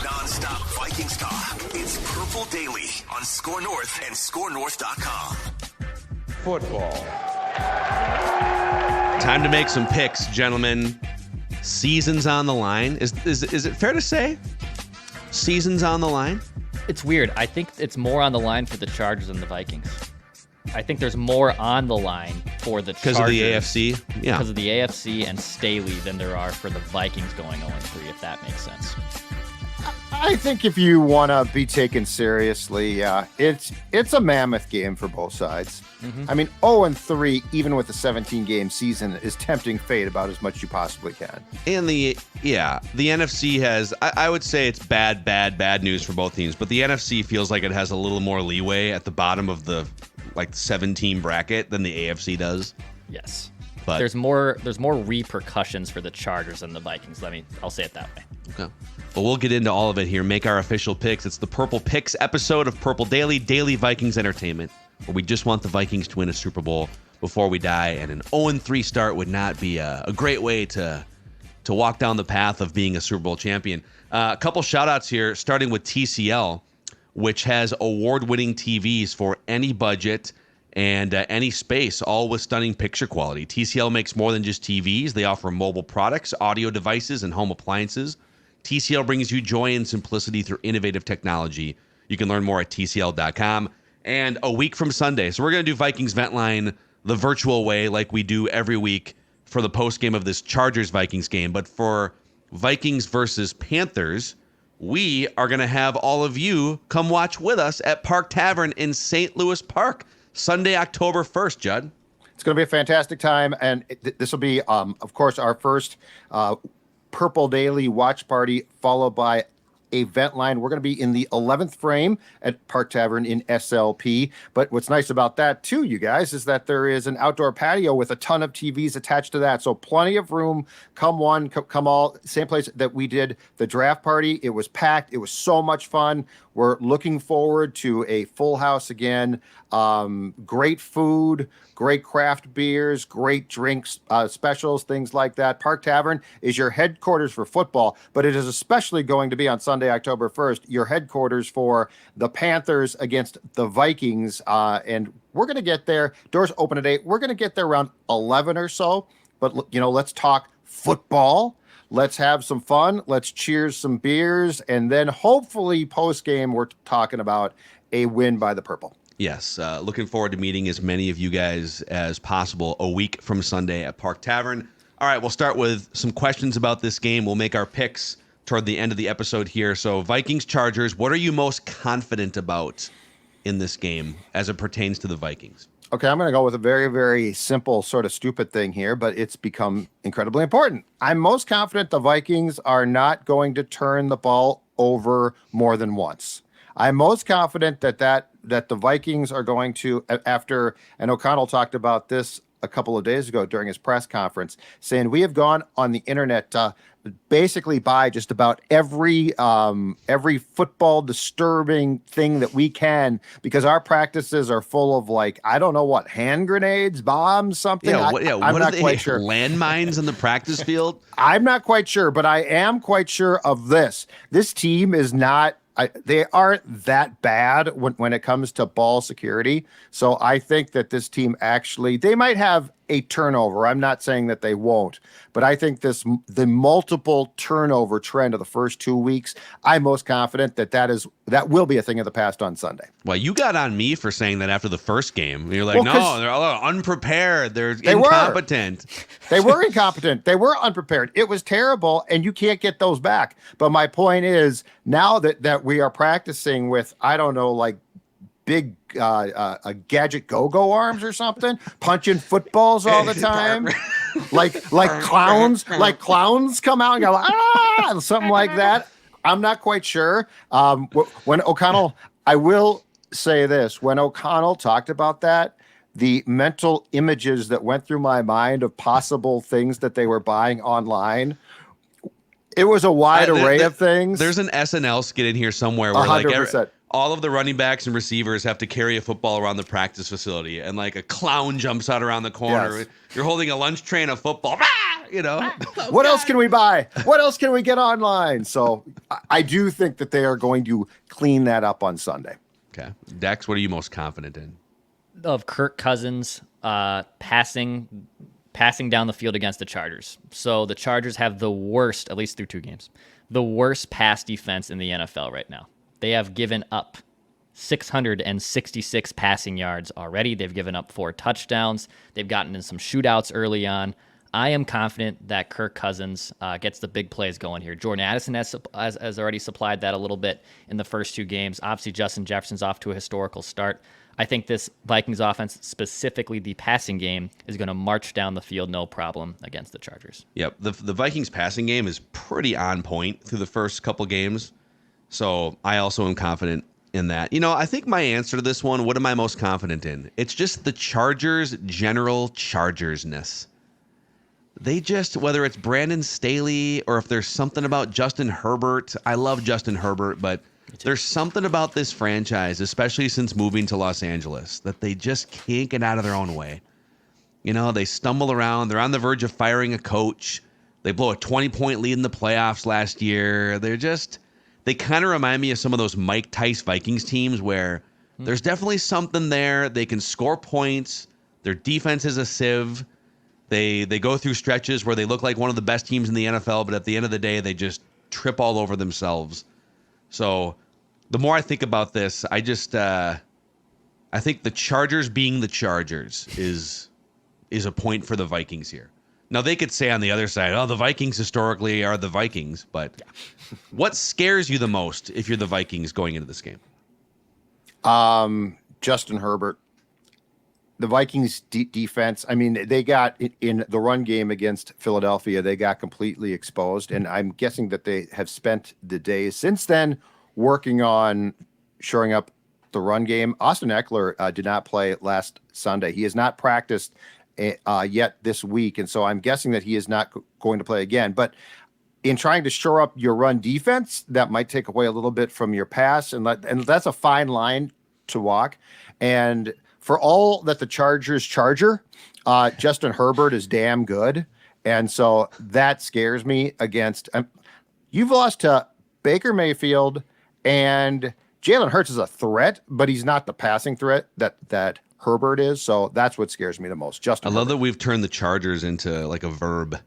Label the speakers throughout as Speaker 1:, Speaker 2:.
Speaker 1: Non-stop Vikings talk. It's Purple Daily on Score North and ScoreNorth.com.
Speaker 2: Football. Time to make some picks, gentlemen. Season's on the line. Is it fair to say season's on the line?
Speaker 3: It's weird. I think it's more on the line for the Chargers than the Vikings. I think there's more on the line for the Chargers.
Speaker 2: Because of the AFC? Yeah.
Speaker 3: Because of the AFC and Staley than there are for the Vikings going 0-3, if that makes sense.
Speaker 4: I think if you want to be taken seriously, it's a mammoth game for both sides. Mm-hmm. I mean, 0-3, even with a 17-game season, is tempting fate about as much as you possibly can. And
Speaker 2: the NFC has, I would say it's bad news for both teams, but the NFC feels like it has a little more leeway at the bottom of the 7-team bracket than the AFC does.
Speaker 3: Yes. But there's more repercussions for the Chargers than the Vikings. I'll say it that way.
Speaker 2: Okay. But we'll get into all of it here. Make our official picks. It's the Purple Picks episode of Purple Daily Vikings Entertainment, where we just want the Vikings to win a Super Bowl before we die. And an 0-3 start would not be a great way to walk down the path of being a Super Bowl champion. A couple shout outs here, starting with TCL, which has award-winning TVs for any budget and any space, all with stunning picture quality. TCL makes more than just TVs. They offer mobile products, audio devices, and home appliances. TCL brings you joy and simplicity through innovative technology. You can learn more at TCL.com. And a week from Sunday, so we're going to do Vikings Vent Line the virtual way like we do every week for the postgame of this Chargers-Vikings game. But for Vikings versus Panthers, we are going to have all of you come watch with us at Park Tavern in St. Louis Park, Sunday, October 1st, Judd.
Speaker 4: It's going to be a fantastic time, and this will be, of course, our first Purple Daily watch party, followed by a vent line. We're going to be in the 11th frame at Park Tavern in SLP. But what's nice about that, too, you guys, is that there is an outdoor patio with a ton of TVs attached to that. So plenty of room. Come one, come all. Same place that we did the draft party. It was packed. It was so much fun. We're looking forward to a full house again. Great food, great craft beers, great drinks, specials, things like that. Park Tavern is your headquarters for football, but it is especially going to be on Sunday, October 1st, your headquarters for the Panthers against the Vikings. And we're going to get there. Doors open at 8. We're going to get there around 11 or so. But, let's talk football. Let's have some fun. Let's cheers some beers. And then hopefully post-game, we're talking about a win by the Purple.
Speaker 2: Yes, looking forward to meeting as many of you guys as possible a week from Sunday at Park Tavern. All right, we'll start with some questions about this game. We'll make our picks toward the end of the episode here. So Vikings-Chargers, what are you most confident about in this game as it pertains to the Vikings?
Speaker 4: Okay, I'm going to go with a very, very simple sort of stupid thing here, but it's become incredibly important. I'm most confident the Vikings are not going to turn the ball over more than once. I'm most confident that the Vikings are going to, after, and O'Connell talked about this a couple of days ago during his press conference, saying we have gone on the internet to basically buy just about every football disturbing thing that we can, because our practices are full of hand grenades, bombs, something.
Speaker 2: I'm not quite sure. Landmines in the practice field?
Speaker 4: I'm not quite sure, but I am quite sure of this. This team is not. They aren't that bad when it comes to ball security. So I think that this team they might have a turnover. I'm not saying that they won't, but I think the multiple turnover trend of the first 2 weeks, I'm most confident that will be a thing of the past on Sunday.
Speaker 2: Well, you got on me for saying that after the first game. You're like, no, they're all unprepared. They're incompetent.
Speaker 4: They were incompetent. They were unprepared. It was terrible, and you can't get those back. But my point is, now that we are practicing with, I don't know, big gadget go-go arms or something, punching footballs all the time, like clowns come out and go something like that. I'm not quite sure. When O'Connell, I will say this, when O'Connell talked about that, the mental images that went through my mind of possible things that they were buying online, it was a wide array of things.
Speaker 2: There's an SNL skit in here somewhere where
Speaker 4: 100%.
Speaker 2: all of the running backs and receivers have to carry a football around the practice facility, and like a clown jumps out around the corner.
Speaker 4: Yes.
Speaker 2: You're holding a lunch tray and a football. Ah! You know,
Speaker 4: What else can we buy? What else can we get online? So I do think that they are going to clean that up on Sunday.
Speaker 2: Okay, Dex, what are you most confident in?
Speaker 3: Of Kirk Cousins passing down the field against the Chargers. So the Chargers have the worst, at least through 2 games, the worst pass defense in the NFL right now. They have given up 666 passing yards already. They've given up 4 touchdowns. They've gotten in some shootouts early on. I am confident that Kirk Cousins gets the big plays going here. Jordan Addison has already supplied that a little bit in the first 2 games. Obviously, Justin Jefferson's off to a historical start. I think this Vikings offense, specifically the passing game, is going to march down the field no problem against the Chargers.
Speaker 2: Yep, the Vikings passing game is pretty on point through the first couple games. So I also am confident in that. You know, I think my answer to this one, what am I most confident in? It's just the Chargers' general Chargers-ness. They just, whether it's Brandon Staley or if there's something about Justin Herbert, I love Justin Herbert, but there's something about this franchise, especially since moving to Los Angeles, that they just can't get out of their own way. You know, they stumble around. They're on the verge of firing a coach. They blow a 20-point lead in the playoffs last year. They kind of remind me of some of those Mike Tice Vikings teams where there's definitely something there. They can score points. Their defense is a sieve. They go through stretches where they look like one of the best teams in the NFL, but at the end of the day, they just trip all over themselves. So the more I think about this, I think the Chargers being the Chargers is a point for the Vikings here. Now, they could say on the other side, oh, the Vikings historically are the Vikings, but what scares you the most if you're the Vikings going into this game?
Speaker 4: Justin Herbert. The Vikings defense, I mean, they got in the run game against Philadelphia, they got completely exposed. And I'm guessing that they have spent the days since then working on shoring up the run game. Austin Eckler did not play last Sunday. He has not practiced yet this week. And so I'm guessing that he is not going to play again. But in trying to shore up your run defense, that might take away a little bit from your pass. And that's a fine line to walk. And for all that the Chargers Justin Herbert is damn good. And so that scares me against you've lost to Baker Mayfield, and Jalen Hurts is a threat, but he's not the passing threat that Herbert is. So that's what scares me the most. Justin
Speaker 2: I love
Speaker 4: Herbert.
Speaker 2: that we've turned the Chargers into like a verb.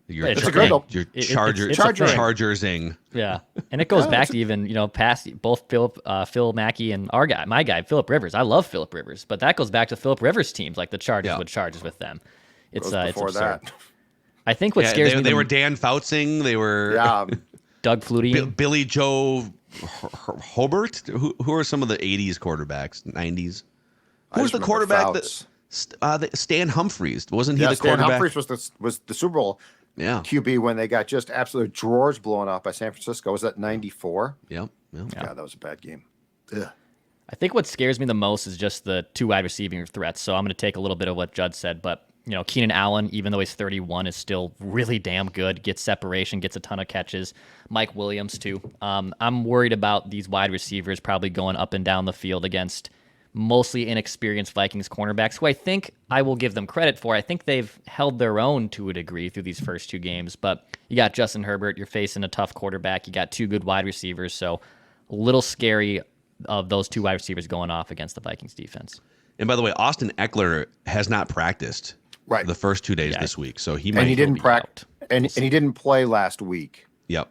Speaker 3: It's
Speaker 4: a good one.
Speaker 2: Your
Speaker 3: It's
Speaker 2: Chargersing.
Speaker 3: Yeah, and it goes back to even past both Phil Mackey and my guy Phillip Rivers. I love Phillip Rivers, but that goes back to Phillip Rivers teams like the Chargers would charge with them. It's
Speaker 4: before
Speaker 3: absurd.
Speaker 4: that.
Speaker 3: I think what scares me
Speaker 2: they were Dan Foutsing. They were
Speaker 3: Doug Flutie,
Speaker 2: Billy Joe Hobart. Who are some of the '80s quarterbacks, '90s? Who was the quarterback that Stan Humphries? Wasn't he the
Speaker 4: Stan
Speaker 2: quarterback?
Speaker 4: Humphries was the Super Bowl QB when they got just absolute drawers blown off by San Francisco. Was that 94?
Speaker 2: Yep.
Speaker 4: God, that was a bad game. Ugh.
Speaker 3: I think what scares me the most is just the 2 wide receiving threats. So I'm going to take a little bit of what Judd said, but Keenan Allen, even though he's 31, is still really damn good. Gets separation, gets a ton of catches. Mike Williams too. I'm worried about these wide receivers probably going up and down the field against mostly inexperienced Vikings cornerbacks, who I think I will give them credit for. I think they've held their own to a degree through these first 2 games, but you got Justin Herbert, you're facing a tough quarterback, you got 2 good wide receivers, so a little scary of those 2 wide receivers going off against the Vikings defense.
Speaker 2: And by the way, Austin Eckler has not practiced the first 2 days this week, so he might.
Speaker 4: And he didn't practice, and he didn't play last week.
Speaker 2: Yep.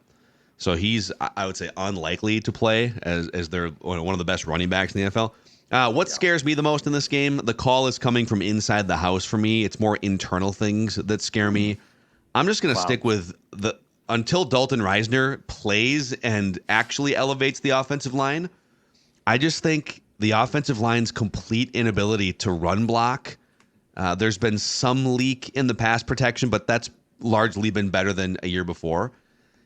Speaker 2: So he's, I would say, unlikely to play as they're one of the best running backs in the NFL. What scares me the most in this game? The call is coming from inside the house for me. It's more internal things that scare me. I'm just going to stick with until Dalton Reisner plays and actually elevates the offensive line. I just think the offensive line's complete inability to run block. There's been some leak in the pass protection, but that's largely been better than a year before.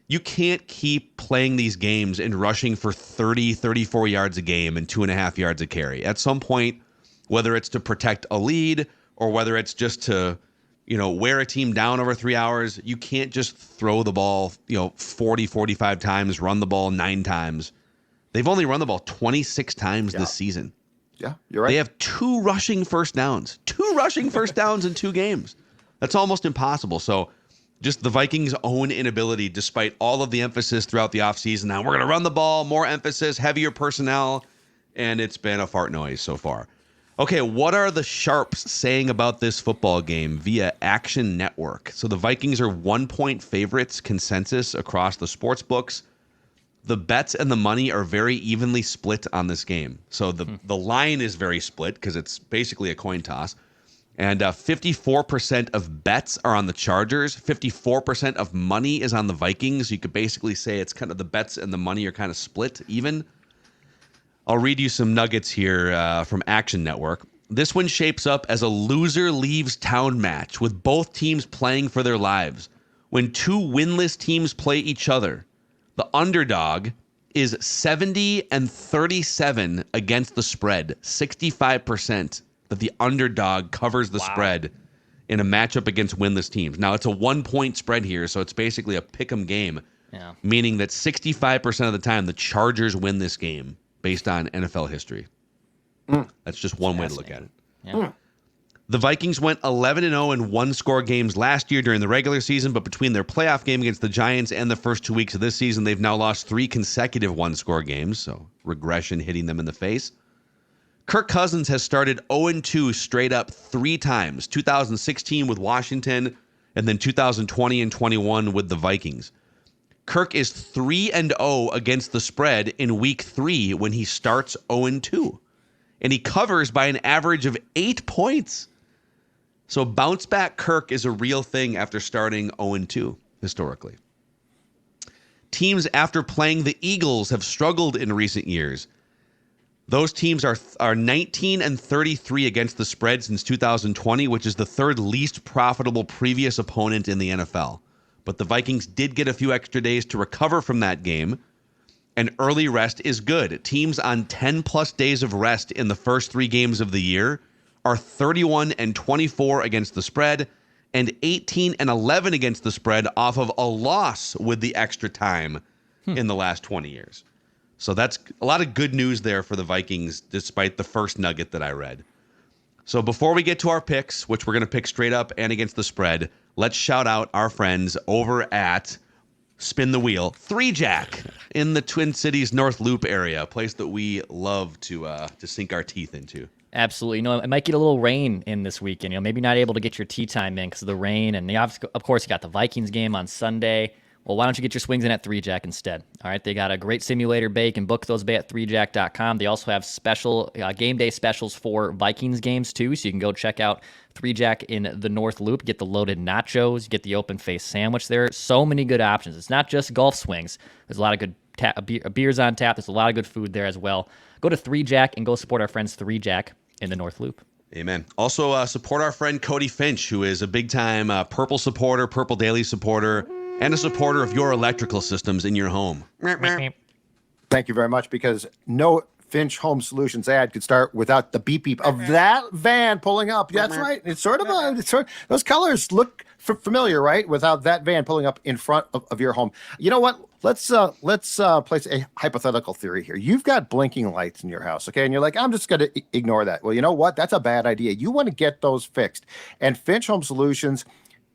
Speaker 2: You can't keep playing these games and rushing for 30, 34 yards a game and 2.5 yards a carry. At some point, whether it's to protect a lead or whether it's just to, wear a team down over 3 hours, you can't just throw the ball, 40, 45 times, run the ball 9 times. They've only run the ball 26 times this season.
Speaker 4: Yeah, you're right.
Speaker 2: They have 2 rushing first downs. 2 rushing first downs in 2 games. That's almost impossible. So just the Vikings' own inability, despite all of the emphasis throughout the offseason. Now we're going to run the ball, more emphasis, heavier personnel, and it's been a fart noise so far. Okay, what are the Sharps saying about this football game via Action Network? So the Vikings are 1-point favorites consensus across the sports books. The bets and the money are very evenly split on this game. So the line is very split because it's basically a coin toss. And 54% of bets are on the Chargers. 54% of money is on the Vikings. You could basically say it's kind of the bets and the money are kind of split even. I'll read you some nuggets here from Action Network. This one shapes up as a loser leaves town match with both teams playing for their lives. When 2 winless teams play each other, the underdog is 70-37 against the spread. 65% that the underdog covers the spread in a matchup against winless teams. Now, it's a 1-point spread here, so it's basically a pick'em game, meaning that 65% of the time the Chargers win this game based on NFL history. That's just one way to look at it.
Speaker 3: Yeah.
Speaker 2: The Vikings went 11-0 in one-score games last year during the regular season, but between their playoff game against the Giants and the first 2 weeks of this season, they've now lost 3 consecutive one-score games, so regression hitting them in the face. Kirk Cousins has started 0-2 straight up 3 times, 2016 with Washington, and then 2020 and 21 with the Vikings. Kirk is 3-0 against the spread in week 3 when he starts 0-2, and he covers by an average of 8 points. So bounce back Kirk is a real thing after starting 0-2 historically. Teams after playing the Eagles have struggled in recent years. Those teams are 19-33 against the spread since 2020, which is the 3rd least profitable previous opponent in the NFL. But the Vikings did get a few extra days to recover from that game, and early rest is good. Teams on 10-plus days of rest in the first 3 games of the year are 31-24 against the spread and 18-11 against the spread off of a loss with the extra time in the last 20 years. So that's a lot of good news there for the Vikings, despite the first nugget that I read. So before we get to our picks, which we're going to pick straight up and against the spread, let's shout out our friends over at Spin the Wheel, 3Jack in the Twin Cities North Loop area, a place that we love to sink our teeth into.
Speaker 3: Absolutely. It might get a little rain in this weekend. Maybe not able to get your tee time in because of the rain. And of course, you got the Vikings game on Sunday. Well, why don't you get your swings in at 3Jack instead? All right, they got a great simulator bay. You can book those bay at 3jack.com. They also have special game day specials for Vikings games too, so you can go check out 3Jack in the North Loop. Get the loaded nachos, get the open face sandwich there. So many good options. It's not just golf swings. There's a lot of good beers on tap. There's a lot of good food there as well. Go to 3Jack and go support our friends 3Jack in the North Loop.
Speaker 2: Amen. Also, support our friend Cody Finch, who is a big-time Purple supporter, Purple Daily supporter, and a supporter of your electrical systems in your home.
Speaker 4: Thank you very much, because no Finch Home Solutions ad could start without the beep beep of that van pulling up. That's right. It's sort of those colors look familiar, right? Without that van pulling up in front of your home. You know what? Let's place a hypothetical theory here. You've got blinking lights in your house, okay? And you're like, I'm just going to ignore that. Well, you know what? That's a bad idea. You want to get those fixed. And Finch Home Solutions,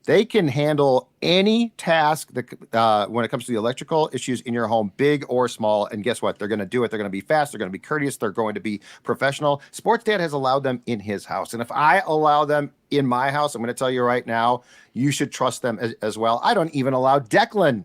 Speaker 4: they can handle any task that when it comes to the electrical issues in your home, big or small. And guess what? They're going to do it. They're going to be fast. They're going to be courteous. They're going to be professional. Sports Dad has allowed them in his house. And if I allow them in my house, I'm going to tell you right now, you should trust them as well. I don't even allow Declan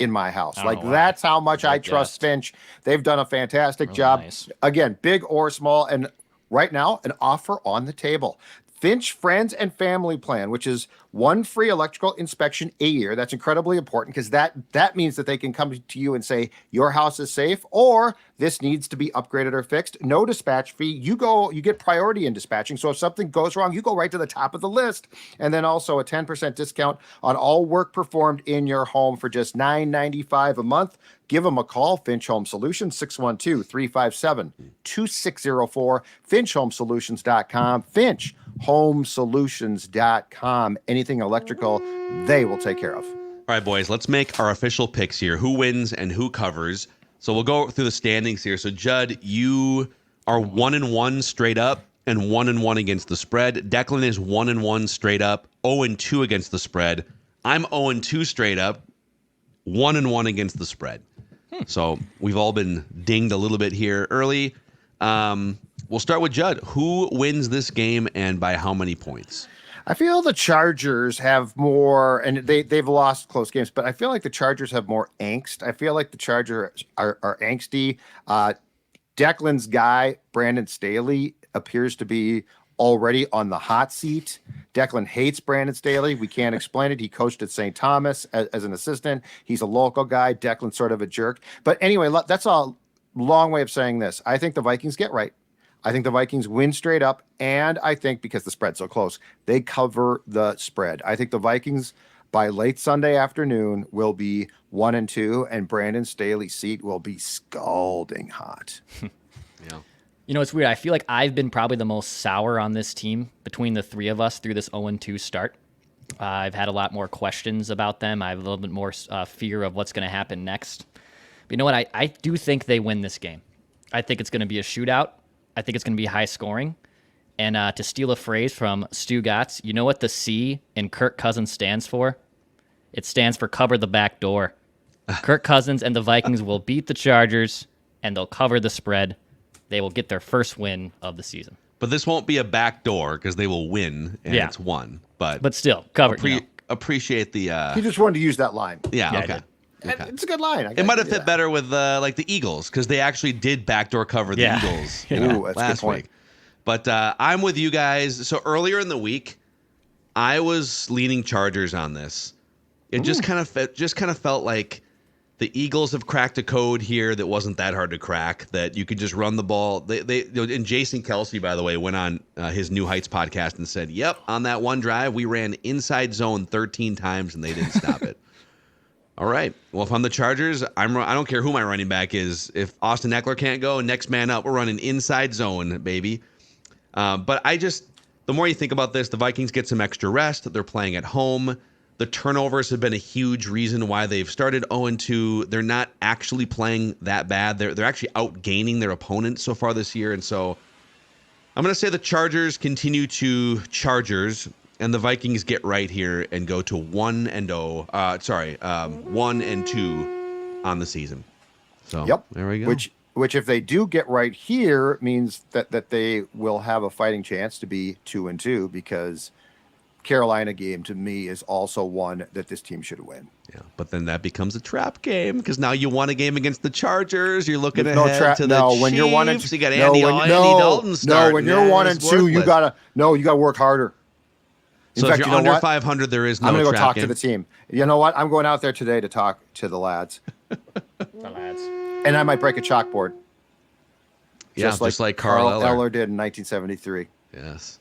Speaker 4: in my house. That's how much I trust Finch. They've done a fantastic job.
Speaker 3: Nice.
Speaker 4: Again, big or small. And right now, an offer on the table. Finch Friends and Family Plan, which is 1 free electrical inspection a year. That's incredibly important, because that means that they can come to you and say, your house is safe, or this needs to be upgraded or fixed. No dispatch fee. You get priority in dispatching. So if something goes wrong, you go right to the top of the list. And then also a 10% discount on all work performed in your home for just $9.95 a month. Give them a call, Finch Home Solutions, 612-357-2604, finchhomesolutions.com, finchhomesolutions.com. Anything electrical, they will take care of.
Speaker 2: All right, boys, let's make our official picks here. Who wins and who covers. So we'll go through the standings here. So Judd, you are 1-1 straight up and 1-1 against the spread. Declan is 1-1 straight up, 0-2 against the spread. I'm 0-2 straight up, 1-1 against the spread. So we've all been dinged a little bit here early. We'll start with Judd. Who wins this game and by how many points?
Speaker 4: I feel the Chargers have more, and they've lost close games, but I feel like the Chargers have more angst. I feel like the Chargers are angsty. Declan's guy, Brandon Staley, appears to be already on the hot seat. Declan hates Brandon Staley. We can't explain it. He coached at St. Thomas as an assistant. He's a local guy. Declan's sort of a jerk. But anyway, that's a long way of saying this. I think the Vikings get right. I think the Vikings win straight up, and I think because the spread's so close, they cover the spread. I think the Vikings by late Sunday afternoon will be 1-2, and Brandon Staley's seat will be scalding hot.
Speaker 2: Yeah.
Speaker 3: You know, it's weird. I feel like I've been probably the most sour on this team between the three of us through this 0-2 start. I've had a lot more questions about them. I have a little bit more fear of what's going to happen next. But you know what? I do think they win this game. I think it's going to be a shootout. I think it's going to be high scoring. And to steal a phrase from Stu Gatz, you know what the C in Kirk Cousins stands for? It stands for cover the back door. Kirk Cousins and the Vikings will beat the Chargers, and they'll cover the spread. They will get their first win of the season.
Speaker 2: But this won't be a back door because they will win, and it's one. But
Speaker 3: still, cover.
Speaker 2: Appreciate the...
Speaker 4: He just wanted to use that line.
Speaker 2: Yeah, okay.
Speaker 4: Okay. It's a good line.
Speaker 2: It might have fit better with like the Eagles because they actually did backdoor cover the Eagles
Speaker 4: Ooh, that's
Speaker 2: last week. But I'm with you guys. So earlier in the week, I was leaning Chargers on this. It just kind of felt like the Eagles have cracked a code here that wasn't that hard to crack. That you could just run the ball. And Jason Kelsey, by the way, went on his New Heights podcast and said, "Yep, on that one drive, we ran inside zone 13 times and they didn't stop it." All right. Well, if I'm the Chargers, I don't care who my running back is. If Austin Eckler can't go, next man up. We're running inside zone, baby. But the more you think about this, the Vikings get some extra rest. They're playing at home. The turnovers have been a huge reason why they've started 0-2. They're not actually playing that bad. They're actually outgaining their opponents so far this year. And so I'm going to say the Chargers continue to Chargers. And the Vikings get right here and go to 1-2 on the season. So there we go.
Speaker 4: Which if they do get right here means that they will have a fighting chance to be 2-2 because Carolina game to me is also one that this team should win.
Speaker 2: Yeah, but then that becomes a trap game because now you won a game against the Chargers. You're looking ahead to the Chiefs.
Speaker 4: When you're 1-2,
Speaker 2: you got Andy Dalton starting.
Speaker 4: No, when you're 1-2, you gotta work harder.
Speaker 2: So if you're under 500, there is no trap game.
Speaker 4: I'm going to go talk to the team. You know what? I'm going out there today to talk to the lads. And I might break a chalkboard.
Speaker 2: Yeah, just like Carl
Speaker 4: Eller did in 1973.
Speaker 2: Yes.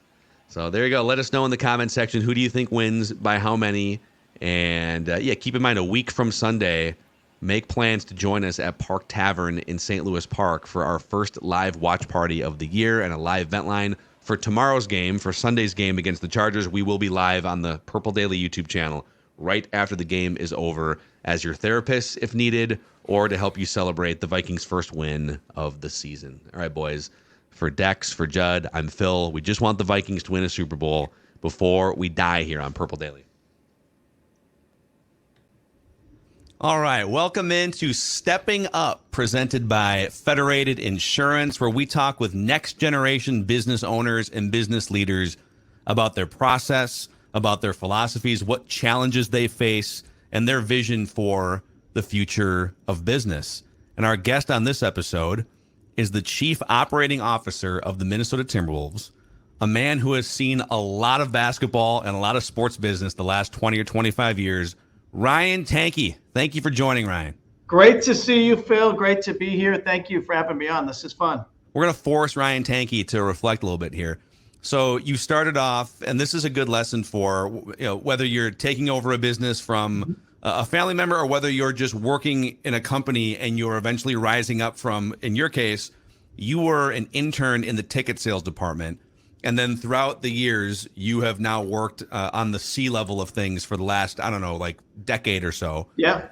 Speaker 2: So there you go. Let us know in the comment section, who do you think wins by how many? And keep in mind, a week from Sunday, make plans to join us at Park Tavern in St. Louis Park for our first live watch party of the year and a live vent line. For tomorrow's game, for Sunday's game against the Chargers, we will be live on the Purple Daily YouTube channel right after the game is over as your therapist if needed or to help you celebrate the Vikings' first win of the season. All right, boys. For Dex, for Judd, I'm Phil. We just want the Vikings to win a Super Bowl before we die here on Purple Daily. All right, welcome into Stepping Up, presented by Federated Insurance, where we talk with next-generation business owners and business leaders about their process, about their philosophies, what challenges they face, and their vision for the future of business. And our guest on this episode is the Chief Operating Officer of the Minnesota Timberwolves, a man who has seen a lot of basketball and a lot of sports business the last 20 or 25 years, Ryan Tanke. Thank you for joining, Ryan.
Speaker 5: Great to see you, Phil. Great to be here. Thank you for having me on. This is fun.
Speaker 2: We're going to force Ryan Tanke to reflect a little bit here. So you started off, and this is a good lesson for whether you're taking over a business from a family member or whether you're just working in a company and you're eventually rising up from, in your case, you were an intern in the ticket sales department. And then throughout the years, you have now worked on the C level of things for the last, decade or so.
Speaker 5: Yeah.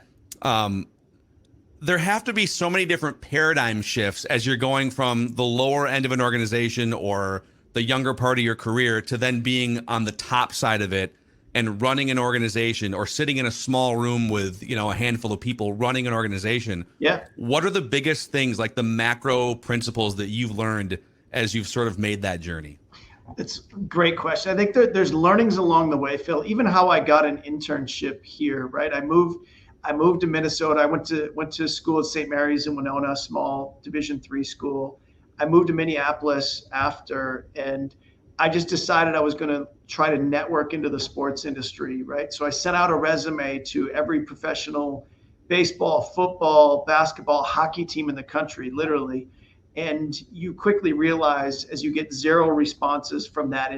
Speaker 2: there have to be so many different paradigm shifts as you're going from the lower end of an organization or the younger part of your career to then being on the top side of it and running an organization or sitting in a small room with, a handful of people running an organization.
Speaker 5: Yeah.
Speaker 2: What are the biggest things, like the macro principles that you've learned as you've sort of made that journey?
Speaker 5: It's a great question. I think there's learnings along the way, Phil. Even how I got an internship here, right? I moved to Minnesota. I went to school at St. Mary's in Winona, small Division III school. I moved to Minneapolis after, and I just decided I was going to try to network into the sports industry, right? So I sent out a resume to every professional baseball, football, basketball, hockey team in the country, literally. And you quickly realize as you get zero responses from that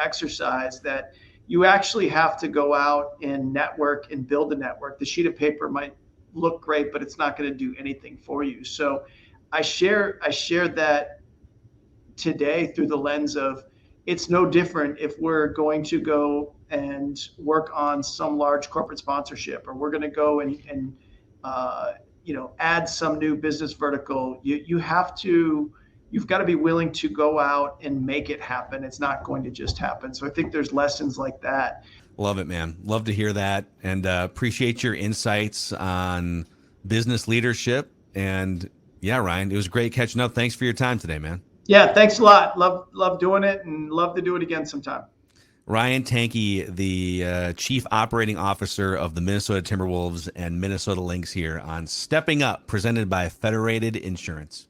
Speaker 5: exercise that you actually have to go out and network and build a network. The sheet of paper might look great, but it's not going to do anything for you. So I shared that today through the lens of it's no different if we're going to go and work on some large corporate sponsorship, or we're going to go and add some new business vertical. You've got to be willing to go out and make it happen. It's not going to just happen. So I think there's lessons like that.
Speaker 2: Love it, man. Love to hear that, and appreciate your insights on business leadership. And yeah, Ryan, it was great catching up. Thanks for your time today, man.
Speaker 5: Yeah, thanks a lot. Love doing it, and love to do it again sometime.
Speaker 2: Ryan Tanke, the Chief Operating Officer of the Minnesota Timberwolves and Minnesota Lynx, here on Stepping Up, presented by Federated Insurance.